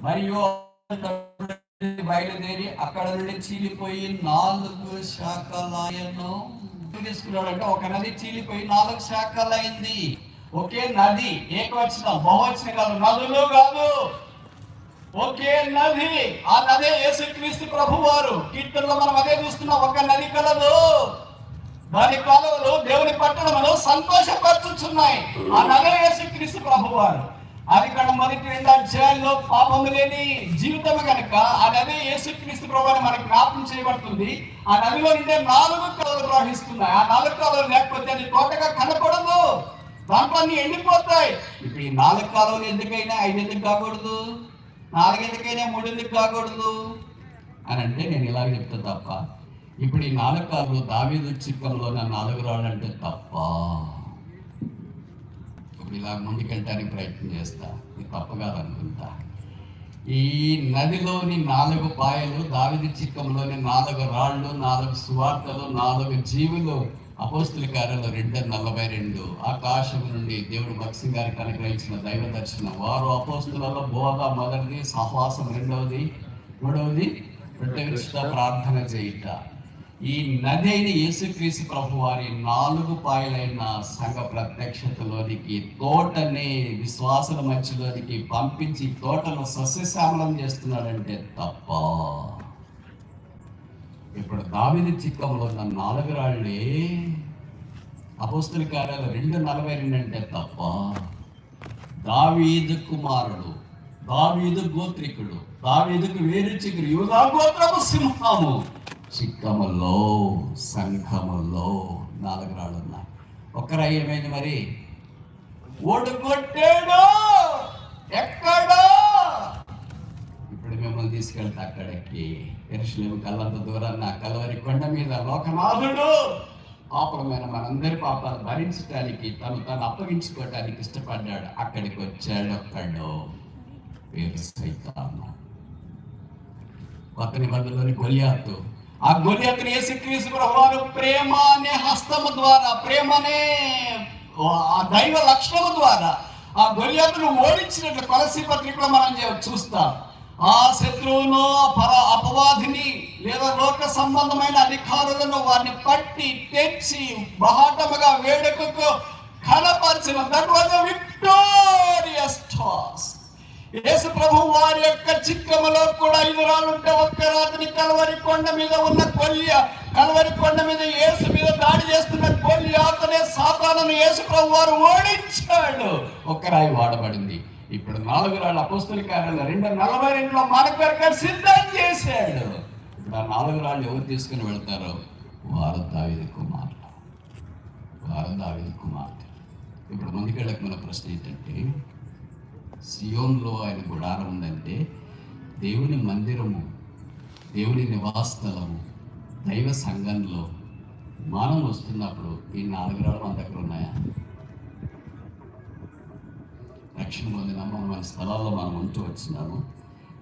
మరియు బయలుదేరి అక్కడ నుండి చీలిపోయి 4 శాఖలాయను. తీసుకున్నాడంటే ఒక నది చీలిపోయి 4 శాఖలైంది. ఒకే నది, ఏకవచనం, బహువచనం కాదు, నదులు కాదు, ఒకే నది. ఆ నదే యేసుక్రీస్తు ప్రభువారు. కీర్తనలో మనం అదే చూస్తున్నాం. ఒక నది కలదు, దాని కాలువలు దేవుని పట్టణమును సంతోషపరచుచున్నాయి. ఆ నదే యేసుక్రీస్తు ప్రభువారు. అది ఇక్కడ మొదటి 2 అధ్యాయాల్లో పాపము లేని జీవితం కనుక ఆ నది యేసుక్రీస్తు ప్రభువారు మనకు జ్ఞాపకం చేయబడుతుంది. ఆ నదిలో నుండే 4 కాలువలు ప్రవహిస్తున్నాయి. ఆ 4 కాలువలు లేకపోతే అది తోటగా కనపడదు, దాంట్లో అన్ని ఎండిపోతాయి. ఇప్పుడు ఈ 4 కాలువలు ఎందుకైనా 5 ఎందుకు కాకూడదు, 4 ఎందుకైనా 3 ఎందుకు కాకూడదు అని అంటే నేను ఇలాగ చెప్తా తప్ప. ఇప్పుడు ఈ 4 కాలువలు దావీదు చిక్కంలో నా 4 రాళ్ళు అంటే తప్ప. ఇప్పుడు ఇలా ముందుకెళ్ళడానికి ప్రయత్నం చేస్తా, ఇది తప్పు కాదనుకుంటా. ఈ నదిలోని 4 పాయలు, దావీదు చిక్కంలోని 4 రాళ్ళు, 4 సువార్తలు, 4 జీవులు. అపోస్తుల కార్యాలు 2:42. ఆకాశం నుండి దేవుడు భక్సి గారికి అనుగ్రహించిన దైవ దర్శనం. వారు అపోస్తులలో బోధ మొదటిది, సహవాసం రెండవది, మూడవది ప్రత్యక్ష ప్రార్థన చేయుట. ఈ నది అయిన యేసుక్రీస్తు ప్రభు వారి 4 పాయలైన సంఘ ప్రత్యక్షతలోనికి, తోటని విశ్వాసుల మధ్యలోనికి పంపించి తోటను సస్యశ్యామలం చేస్తున్నాడంటే తప్ప. ఇప్పుడు దావీదు చిక్కంలో ఉన్న 4 రాళ్ళే అపోస్తుల కార్యాలు 2:42 అంటే తప్ప. దావీదు కుమారుడు, దావీదు గోత్రికుడు, దావీదుకు వేరు చిగురు, యూదా గోత్రపు సింహము చిక్కములో, సంఘములో 4 రాళ్ళు ఉన్నాయి. ఒక్కరా ఏమైంది మరి? ఓడుకొట్టాడు ఎక్కడో. ఇప్పుడు మిమ్మల్ని తీసుకెళ్తే అక్కడికి యెరూషలేము కల్లంత దూరాన్ని, ఆ కల్వరి కొండ మీద లోకనాథుడు పాపమైన మనందరి పాపాలు భరించడానికి తను అప్పగించుకోవడానికి ఇష్టపడ్డాడు. అక్కడికి వచ్చాడు ఒక్కడు, పేరు సైతాను. కొత్త నిబంధనలోని గొలియాతు. ఆ గొలియాతుని యేసుక్రీస్తు ప్రభువారు ప్రేమ అనే హస్తము ద్వారా, ప్రేమ అనే ఆ దైవ లక్షణము ద్వారా ఆ గొలియాతును ఓడించినట్లు కొలసీ పత్రికలో మనం చూస్తాం. ఆ శత్రువును, అపవాదిని లేదా లోక సంబంధమైన అధికారులను వారిని పట్టి తెచ్చి బహాటముగా వేడుకకు కనపరిచిన. That was a victorious task. Yesu ప్రభు వారి యొక్క చిక్కములో కూడా 5 రాళ్ళు ఉంటే, ఒక్క రాత్రి కల్వరి కొండ మీద ఉన్న కల్వరి కొండ మీద యేసు మీద దాడి చేస్తున్న గొలియాతునే సాతానును యేసు ప్రభు వారు ఓడించాడు. ఒక్క రాయి వాడబడింది. ఇప్పుడు 4 రాళ్ళు అపోస్తుల కార్యాలు 2:42లో మనకు సిద్ధం చేశాడు. ఇప్పుడు ఆ 4 రాళ్ళు ఎవరు తీసుకుని వెళ్తారో వారు దావీదు కుమారులు, వారు దావీదు కుమార్తె. ఇప్పుడు ముందుకెళ్ళక మన ప్రశ్న ఏంటంటే, సియోన్లో ఆయన గుడారం ఉందంటే దేవుని మందిరము, దేవుని నివాసస్థలము, దైవ సంఘంలో మనం వస్తున్నప్పుడు ఈ 4 రాళ్ళు మన దగ్గర ఉన్నాయా? రక్షణ పొందినాము, మన స్థలాల్లో మనం ఉంటూ వచ్చినాము,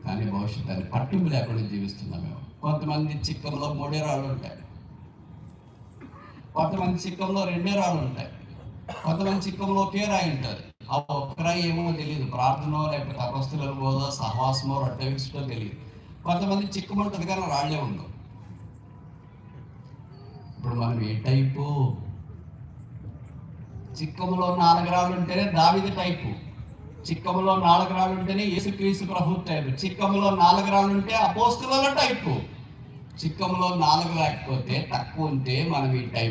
కానీ భవిష్యత్తు పట్టింపు లేకుండా జీవిస్తున్నాము. కొంతమంది చిక్కంలో 3 రాళ్ళు ఉంటాయి, కొంతమంది చిక్కంలో 2 రాళ్ళు ఉంటాయి, కొంతమంది చిక్కంలో ఒకే రాయి ఉంటుంది. ఆ ఒక్క రాయి ఏమో తెలియదు, ప్రార్థన లేకపోతే అపస్తుల బోధ, సహవాసమో, రొట్టె విసుటో తెలియదు. కొంతమంది చిక్కం ఉంటుంది కానీ రాళ్లే ఉండవు. ఇప్పుడు మనం ఏ టైపు? చిక్కములో 4 రాళ్ళు ఉంటేనే దావీదు టైపు, చిక్కములో 4 రాళ్ళు ఉంటేనే యేసుక్రీస్తు ప్రభు టైపు, చిక్కములో 4 రాళ్ళు ఉంటే అపోస్తుల టైపు, చిక్కములో 4 లేకపోతే తక్కువ ఉంటే మనం ఈ టైపు.